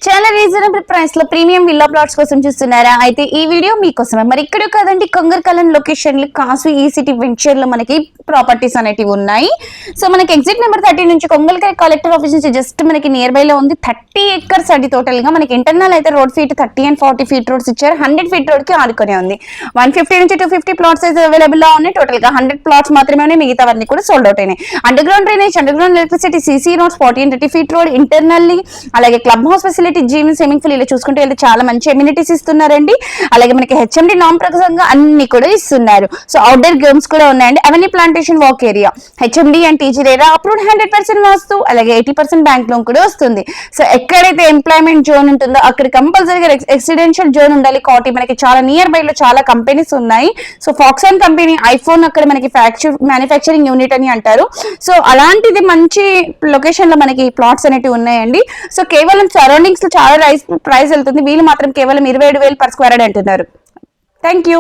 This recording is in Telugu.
చాలా రీజనబుల్ ప్రైస్ లో ప్రీమియం విల్లా ప్లాట్స్ కోసం చూస్తున్నారా? అయితే ఈ వీడియో మీకోసమే. మరి ఇక్కడ కదండి కొంగర్కలన్ లొకేషన్ లో కాసు ఈ సిటీ వెంచర్ లో మనకి ప్రాపర్టీస్ అనేటివి ఉన్నాయి. సో మనకి ఎగ్జిట్ నెంబర్ 30 నుంచి కొంగల్కై కలెక్టర్ ఆఫీస్ నుంచి జస్ట్ మనకి నియర్ బై లో ఉంది. 30 acres అండి టోటల్ గా. మనకి ఇంటర్నల్ అయితే road feet 30 and 40 feet roads ఇచ్చారు. 100 feet రోడ్ కి ఆడుకునే ఉంది. 150 నుంచి 250 ప్లాట్స్ అయితే అవైలబుల్ గా ఉన్నాయి. టోటల్ గా 100 ప్లాట్స్ మాత్రమే ఉన్నాయి. మిగతావన్నీ కూడా సోల్డ్ అవుట్ అయినాయి. Underground drainage, underground electricity, CC roads, 40 and 30 feet road internally, అలాగే club house facility, gym, swimming pool ఇలా చూసుకుంటే వెళ్తే చాలా మంచి ఎమ్యూనిటీస్ ఇస్తున్నారండి. అలాగే మనకి హెచ్ఎండి నామ్ ప్రకారంగా అన్ని కూడా ఇస్తున్నారు. సో అవుట్డోర్ గేమ్స్ కూడా ఉన్నాయండి. అవన్నీ plantation walk area, HMD and TG RERA approved 100% వాస్తు, అలాగే 80% బ్యాంక్ లోన్ కూడా వస్తుంది. సో ఎక్కడైతే ఎంప్లాయ్మెంట్ జోన్ ఉంటుందో అక్కడ కంపల్సరీగా రెసిడెన్షియల్ జోన్ ఉండాలి. కాబట్టి మనకి చాలా నియర్ బై లో చాలా కంపెనీస్ ఉన్నాయి. సో ఫాక్సాన్ కంపెనీ, ఐఫోన్ అక్కడ మనకి మ్యానుఫ్యాక్చరింగ్ యూనిట్ అని అంటారు. సో అలాంటిది మంచి లొకేషన్ లో మనకి ప్లాట్స్ అనేవి ఉన్నాయండి. సో కేవలం సరౌండింగ్స్ లో చాలా ప్రైస్ వెళ్తుంది. వీళ్ళు మాత్రం కేవలం 27,000 per square అంటున్నారు. Thank you.